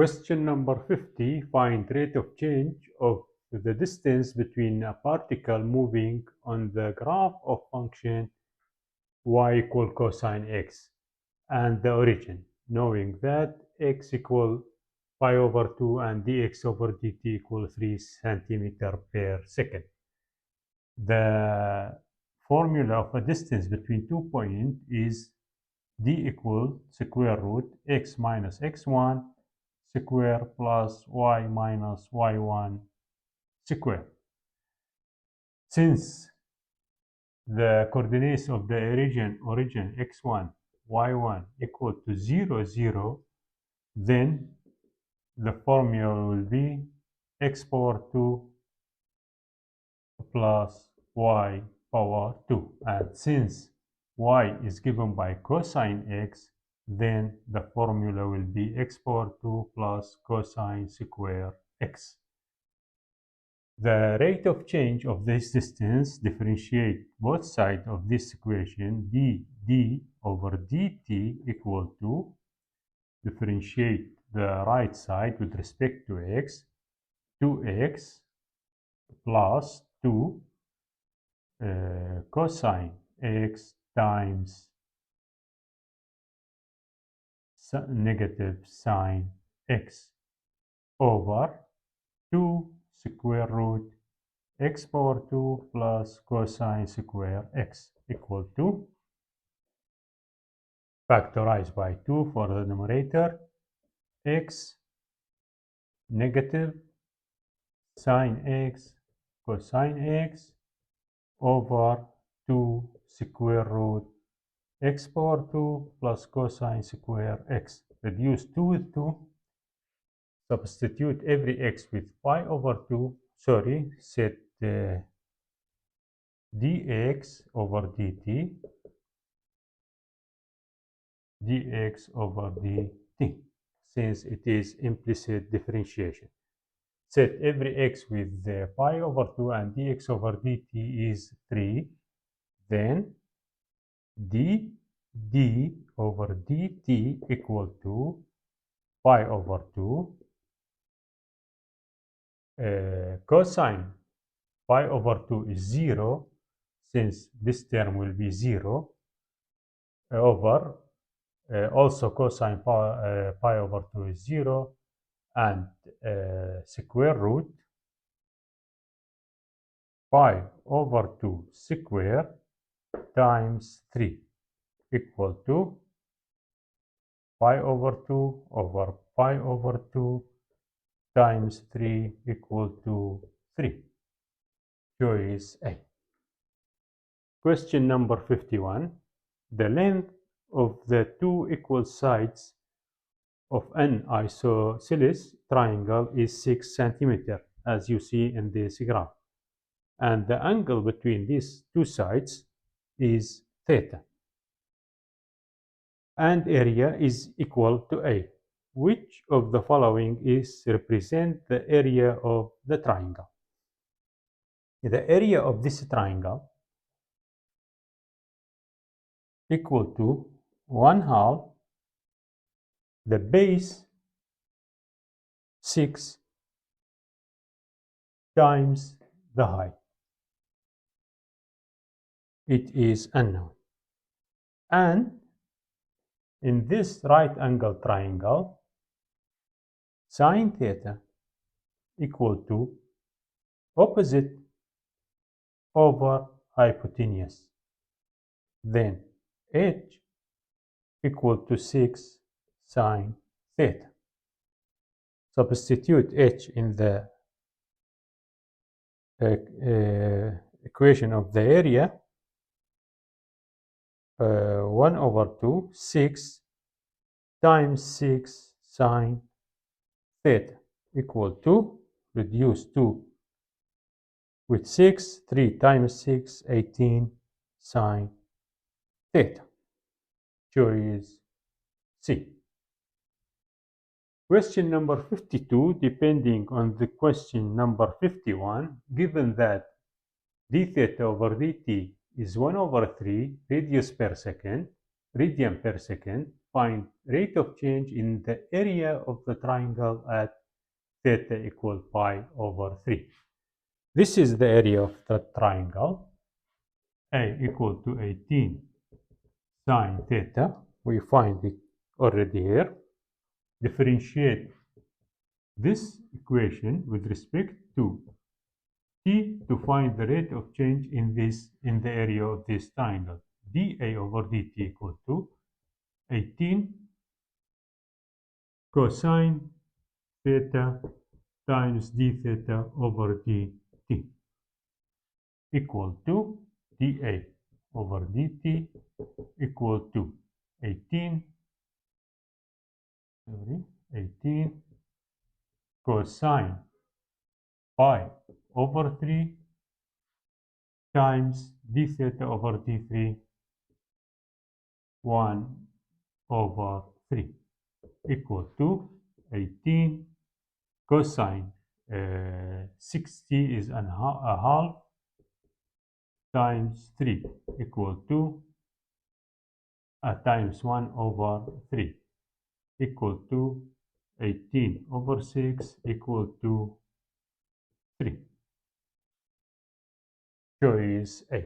Question number 50. Find rate of change of the distance between a particle moving on the graph of function y equal cosine x and the origin, knowing that x equal pi over 2 and dx over dt equal 3 centimeter per second. The formula of a distance between 2 points is d equal square root x minus x1 square plus y minus y1 square. Since the coordinates of the origin x1, y1 equal to 0, 0, then the formula will be x power 2 plus y power 2. And since y is given by cosine x, then the formula will be x power 2 plus cosine square x. The rate of change of this distance, differentiate both sides of this equation, d over dt equal to, differentiate the right side with respect to x, 2x plus 2 cosine x times negative sine x over 2 square root x power 2 plus cosine square x equal to, factorize by 2 for the numerator, x negative sine x cosine x over 2 square root x power 2 plus cosine square x. Reduce 2 with 2. Substitute every x with pi over 2. Set dx over dt over dt, since it is implicit differentiation. Set every x with pi over 2 and dx over dt is 3. Then d over dt equal to pi over 2 cosine pi over 2 is 0, since this term will be 0, over also cosine pi over 2 is 0, and square root pi over 2 square times 3 equal to pi over 2 over pi over 2 times 3 equal to 3. Choice A. Question number 51. The length of the two equal sides of an isosceles triangle is 6 centimeters, as you see in this graph, and the angle between these two sides is theta, and area is equal to A. Which of the following is represent the area of the triangle? The area of this triangle equal to 1/2 the base 6 times the height. It is unknown. And in this right angle triangle, sine theta equal to opposite over hypotenuse. Then h equal to 6 sine theta. Substitute h in the equation of the area. 1 over 2, 6 times 6 sine theta equal to, reduce 2 with 6, 3 times 6, 18 sine theta. Choice C. Question number 52, depending on the question number 51, given that d theta over dt is 1 over 3 radian per second, find rate of change in the area of the triangle at theta equal pi over 3. This is the area of the triangle. A equal to 18 sine theta. We find it already here. Differentiate this equation with respect to t to find the rate of change in the area of this triangle. dA over dt equal to 18 cosine theta times d theta over dt equal to dA over dt equal to 18 cosine pi over 3 times d theta over d3 1 over 3 equal to 18 cosine 60 is a half times 3 equal to times 1 over 3 equal to 18 over 6 equal to 3. Choice A.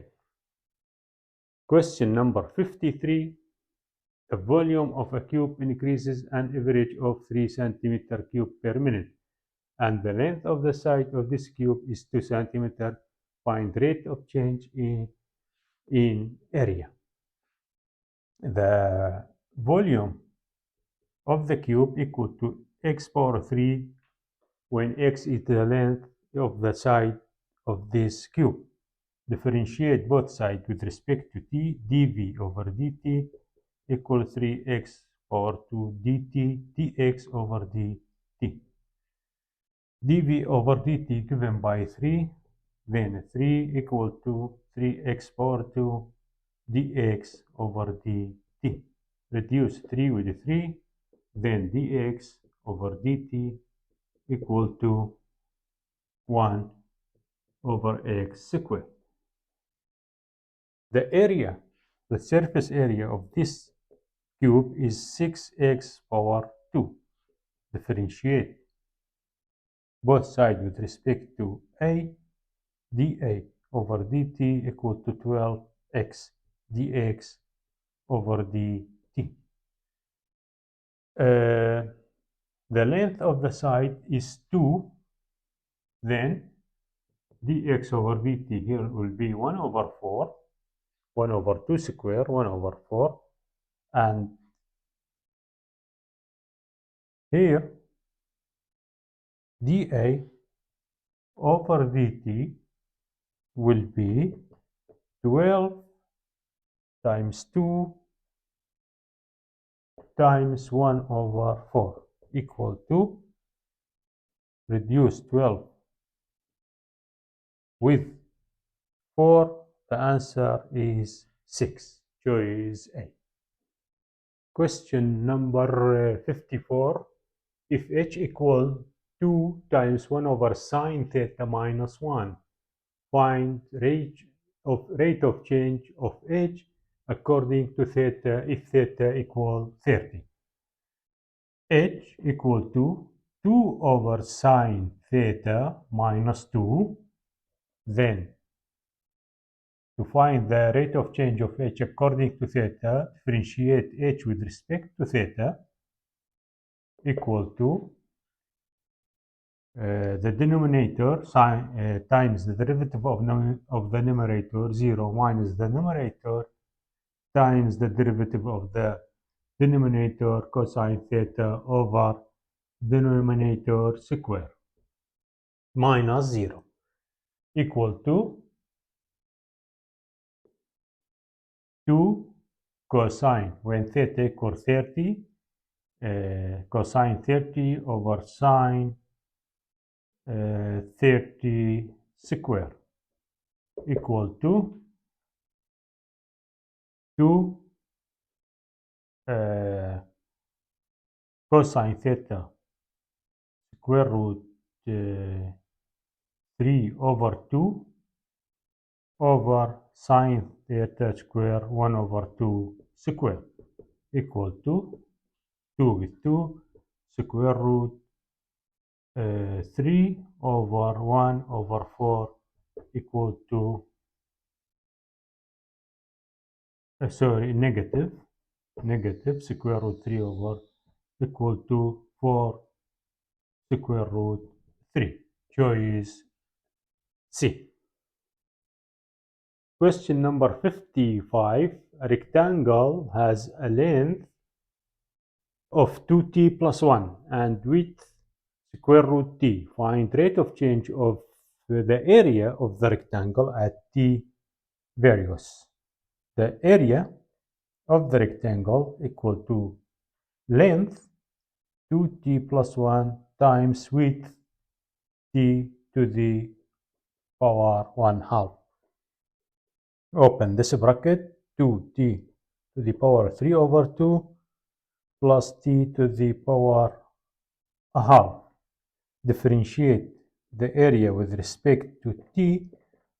Question number 53. The volume of a cube increases an average of 3 centimeter cube per minute, and the length of the side of this cube is 2 centimeter. Find rate of change in area. The volume of the cube equal to x power 3 when x is the length of the side of this cube. Differentiate both sides with respect to t. dv over dt equal 3x power 2 dt dx over dt. dv over dt given by 3, then 3 equal to 3x power 2 dx over dt. Reduce 3 with 3, then dx over dt equal to 1 over x squared. The area, the surface area of this cube is 6x power 2. Differentiate both sides with respect to a. dA over dt equal to 12x dx over dt. The length of the side is 2, then dx over dt here will be 1 over 4, 1 over 2 square, 1 over 4, and here dA over dt will be 12 times 2 times 1 over 4 equal to, reduce 12 with 4, the answer is 6. Choice A. Question number 54. If h equal 2 times 1 over sine theta minus 1, find rate of change of h according to theta if theta equal 30. H equal to 2 over sine theta minus 2. Then, to find the rate of change of h according to theta, differentiate h with respect to theta equal to the denominator times the derivative of the numerator 0 minus the numerator times the derivative of the denominator cosine theta over denominator square minus 0 equal to 2 cosine when theta equal 30 cosine 30 over sine 30 square equal to 2 cosine theta square root 3 over 2 over sine theta square 1 over 2 square equal to 2 with 2 square root 3 over 1 over 4 equal to negative square root 3 over equal to 4 square root 3. Choice C. Question number 55. A rectangle has a length of 2t plus 1 and width square root t. Find rate of change of the area of the rectangle at t values. The area of the rectangle equal to length 2t plus 1 times width t to the power 1 half. Open this bracket, 2t to the power 3 over 2 plus t to the power a half. Differentiate the area with respect to t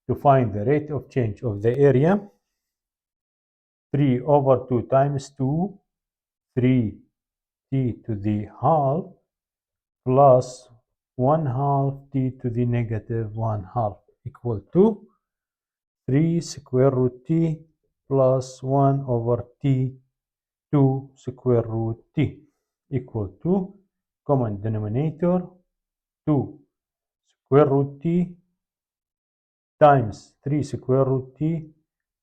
to find the rate of change of the area. 3 over 2 times 2, 3t to the half plus 1 half t to the negative 1 half equal to 3 square root t plus 1 over t 2 square root t equal to common denominator 2 square root t times 3 square root t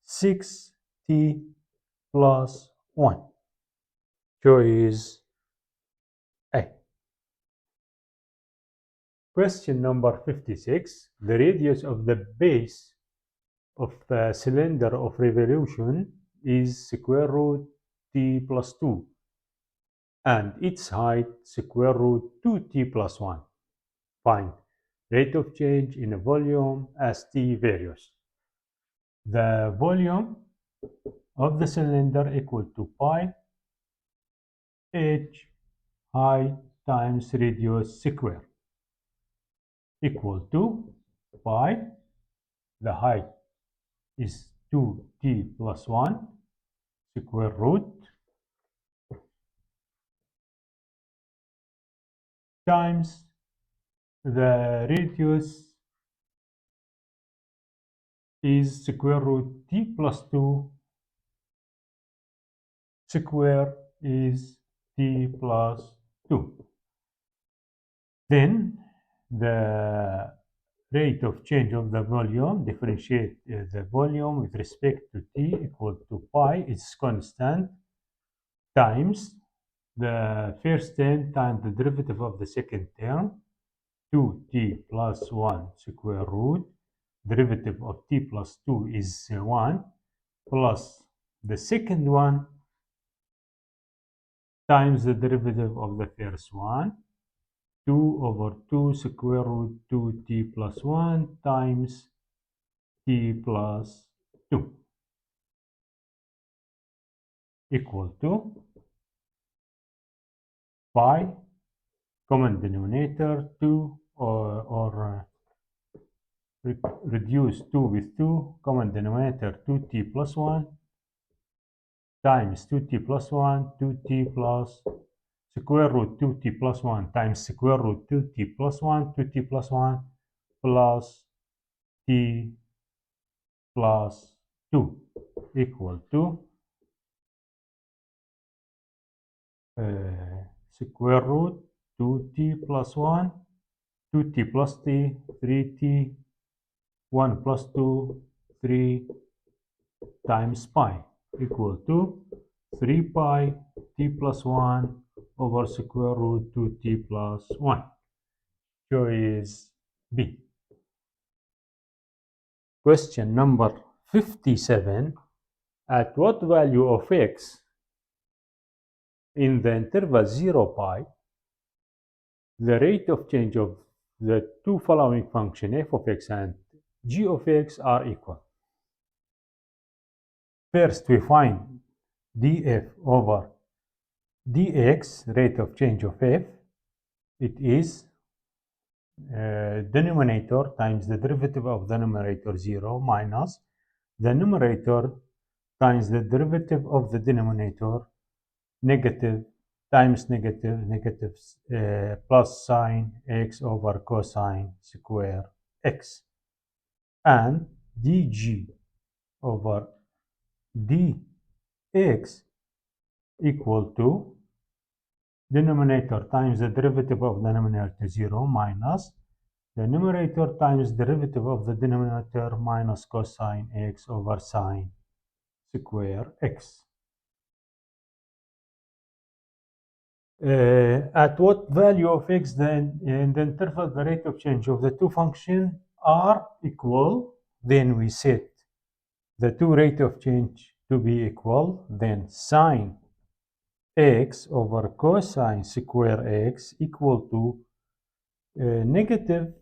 6t plus 1. Choice A. Question number 56. The radius of the base of the cylinder of revolution is square root t plus 2 and its height square root 2t plus 1. Find rate of change in a volume as t varies. The volume of the cylinder equal to pi h height times radius square equal to pi, the height is 2t plus 1 square root times the radius is square root t plus 2 square is t plus 2. Then the rate of change of the volume, differentiate the volume with respect to t equal to pi is constant times the first term times the derivative of the second term 2t plus 1 square root derivative of t plus 2 is 1 plus the second one times the derivative of the first one 2 over 2 square root 2t plus 1 times t plus 2 equal to pi, common denominator 2 or reduce 2 with 2, common denominator 2t plus 1 times 2t plus 1, 2t plus square root 2t plus 1 times square root 2t plus 1, 2t plus 1 plus t plus 2 equal to square root 2t plus 1, 2t plus t, 3t, 1 plus 2, 3 times pi equal to 3 pi t plus 1 over square root 2t plus 1. Choice B. Question number 57. At what value of x in the interval 0 pi, the rate of change of the two following function f of x and g of x are equal? First, we find df over dx, rate of change of f. It is denominator times the derivative of the numerator 0 minus the numerator times the derivative of the denominator negative times negative, negative plus sine x over cosine square x, and dg over dx equal to denominator times the derivative of the numerator 0 minus the numerator times derivative of the denominator minus cosine x over sine square x. At what value of x then in the interval the rate of change of the two functions are equal, then we set the two rate of change to be equal, then sine x over cosine square x equal to negative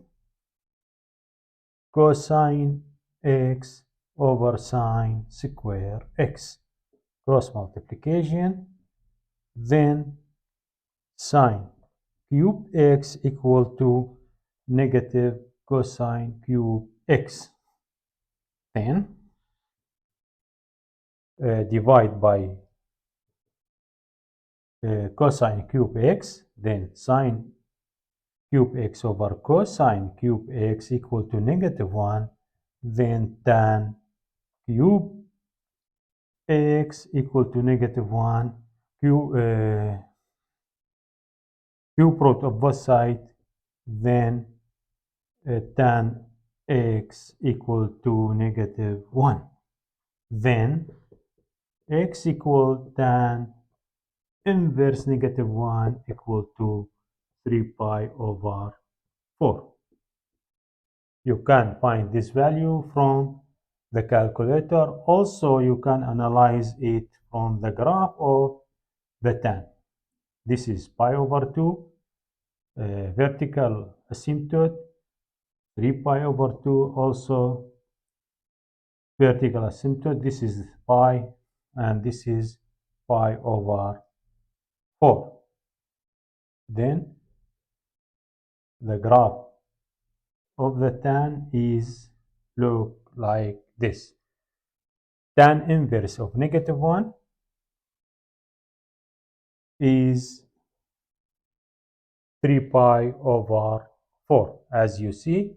cosine x over sine square x, cross multiplication, then sine cube x equal to negative cosine cube x, then divide by cosine cube x, then sine cube x over cosine cube x equal to negative 1, then tan cube x equal to negative 1, cube root of both sides, then tan x equal to negative 1. Then x equal tan inverse negative 1 equal to 3 pi over 4. You can find this value from the calculator. Also, you can analyze it from the graph of the tan. This is pi over 2, vertical asymptote, 3 pi over 2, also vertical asymptote. This is pi, and this is pi over 4. Then the graph of the tan is look like this. Tan inverse of negative 1 is 3 pi over 4. As you see,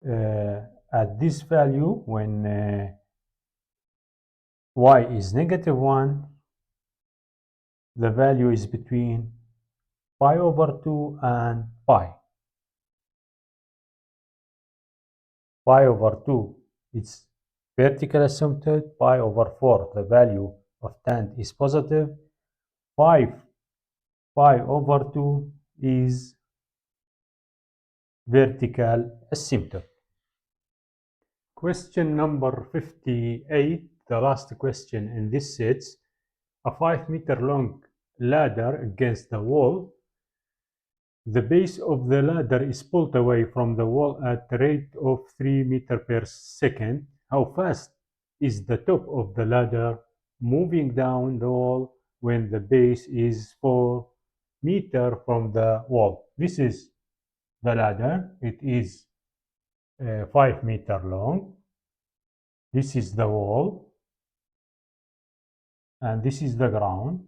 at this value, when y is negative 1, the value is between pi over 2 and pi. Pi over 2 is vertical asymptote. Pi over 4, the value of tan is positive. 5 pi over 2 is vertical asymptote. Question number 58, the last question in this set. A 5-meter long ladder against the wall. The base of the ladder is pulled away from the wall at the rate of 3 meters per second. How fast is the top of the ladder moving down the wall when the base is 4 meters from the wall? This is the ladder. It is 5 meters long. This is the wall, and this is the ground.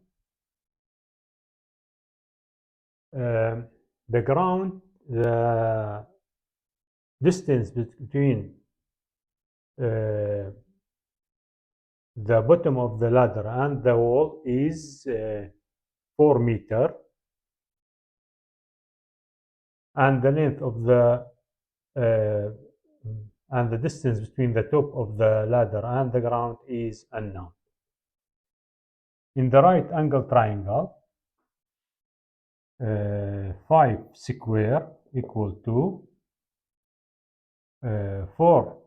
The ground, the distance between the bottom of the ladder and the wall is 4 meters, and the length of the and the distance between the top of the ladder and the ground is unknown. In the right angle triangle, 5 square equal to 4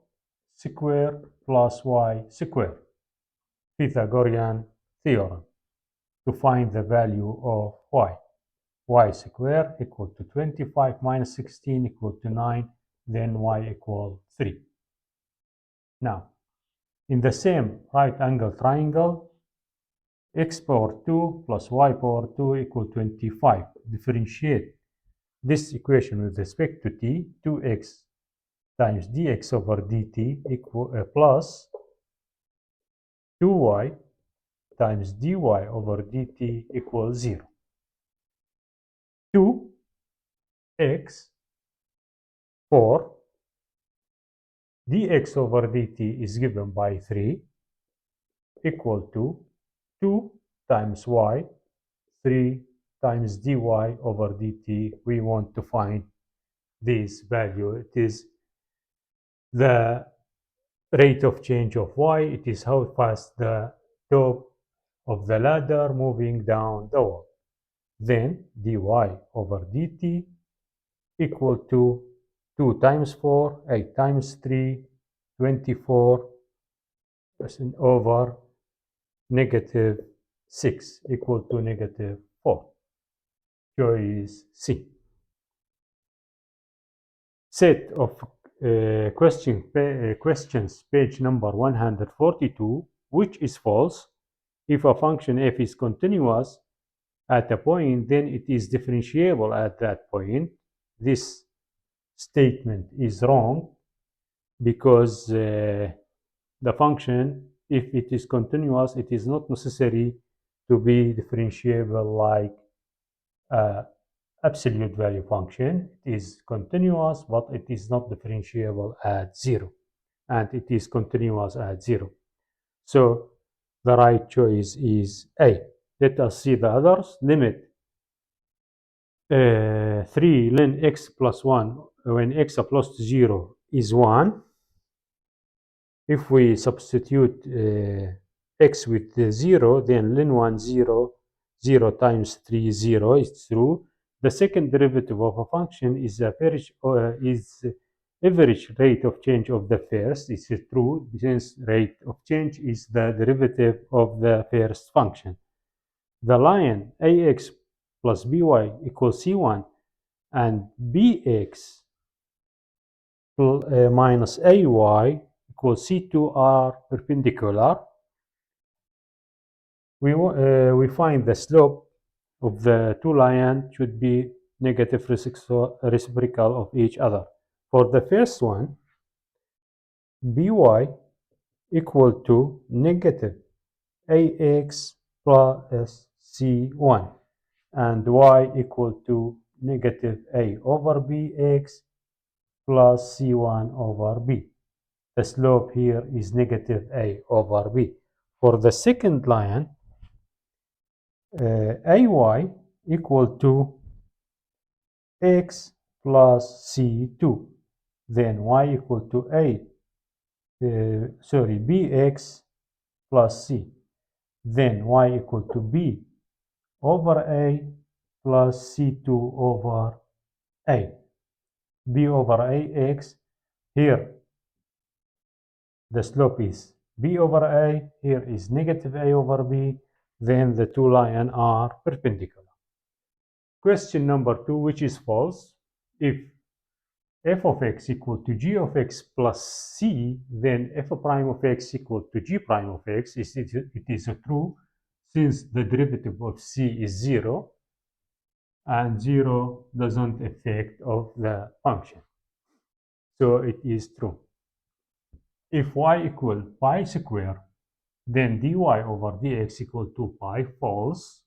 square plus y square, Pythagorean theorem, to find the value of y. Y square equal to 25 minus 16 equal to 9, then y equal 3. Now, in the same right angle triangle, x power 2 plus y power 2 equal 25. Differentiate this equation with respect to t. 2x times dx over dt equal plus 2y times dy over dt equals 0. 2x 4 dx over dt is given by 3 equal to 2 times y, 3 times dy over dt. We want to find this value. It is the rate of change of y. It is how fast the top of the ladder moving down the wall. Then dy over dt equal to 2 times 4, 8 times 3, 24 over negative 6 equal to negative 4. Choice C. Set of questions, page number 142, which is false. If a function f is continuous at a point, then it is differentiable at that point. This statement is wrong because the function, if it is continuous, it is not necessary to be differentiable like absolute value function. It is continuous, but it is not differentiable at 0, and it is continuous at 0. So the right choice is A. Let us see the others. Limit 3 ln x plus 1 when x applies to 0 is 1. If we substitute x with 0, then ln 1 0, 0 times 3 is 0 is true. The second derivative of a function is average rate of change of the first. It's true since rate of change is the derivative of the first function. The line ax plus by equals c1 and bx minus ay equals c2 are perpendicular. We find the slope of the two lines should be negative reciprocal of each other. For the first one, by equal to negative ax plus c1 and y equal to negative a over bx plus c1 over b. The slope here is negative a over b. For the second line, ay equal to x plus c2, then y equal to bx plus c, then y equal to b over a plus c2 over a, b over ax. Here the slope is b over a, here is negative a over b, then the two lines are perpendicular. Question number 2, which is false. If f of x equal to g of x plus c, then f prime of x equal to g prime of x. It is true since the derivative of c is 0 and 0 doesn't affect of the function. So it is true. If y equal pi square, then dy over dx equal to pi. False.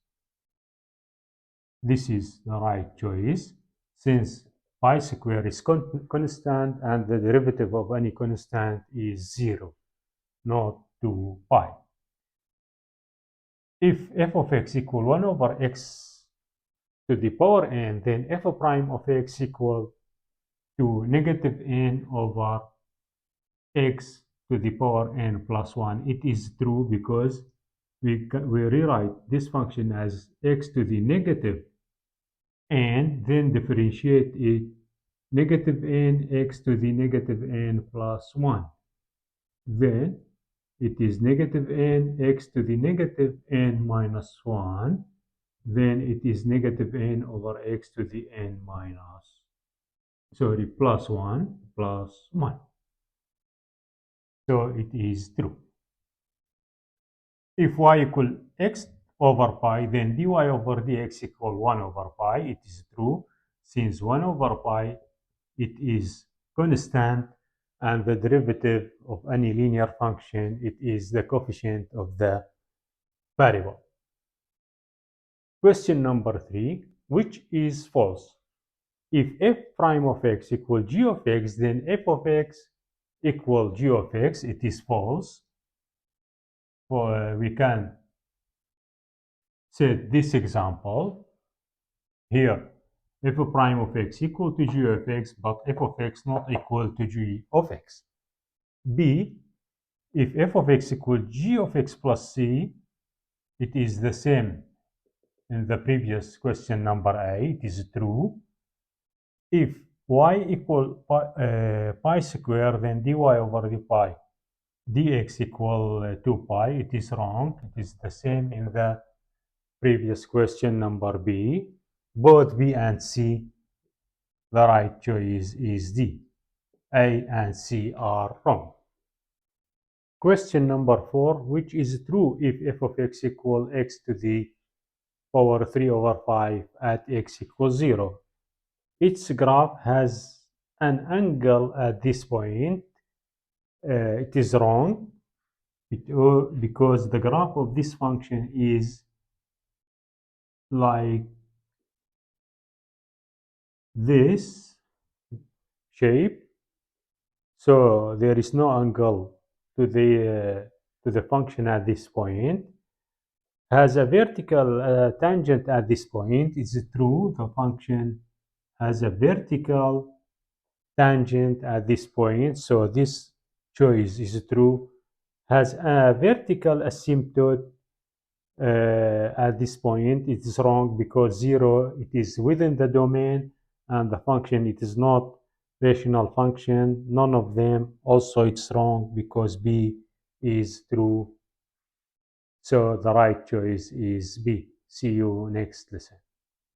This is the right choice since pi square is constant and the derivative of any constant is 0, not 2 pi. If f of x equal 1 over x to the power n, then f prime of x equal to negative n over x to the power n plus 1. It is true because we rewrite this function as x to the negative n, then differentiate it negative n x to the negative n plus 1. Then it is negative n x to the negative n minus 1. Then it is negative n over x to the n plus 1 plus 1. So it is true. If y equal x over pi, then dy over dx equal 1 over pi. It is true since 1 over pi, it is constant and the derivative of any linear function, it is the coefficient of the variable. Question number 3, which is false? If f prime of x equal g of x, then f of x equal g of x. It is false. We can set this example here. F prime of x equal to g of x, but f of x not equal to g of x. B, if f of x equal g of x plus c, it is the same in the previous question number A, it is true. If y equal pi square, then dy over pi dx equal 2 pi, it is wrong. It is the same in the previous question number B. Both B and C, the right choice is D. A and C are wrong. Question number 4, which is true if f of x equal x to the power 3 over 5 at x equals 0. Its graph has an angle at this point. It is wrong because the graph of this function is like this shape, so there is no angle to the function at this point. Has a vertical tangent at this point. It's true, the function has a vertical tangent at this point, so this choice is true. Has a vertical asymptote at this point. It is wrong because 0, it is within the domain, and the function, it is not rational function. None of them. Also, it's wrong because B is true. So the right choice is B. See you next lesson.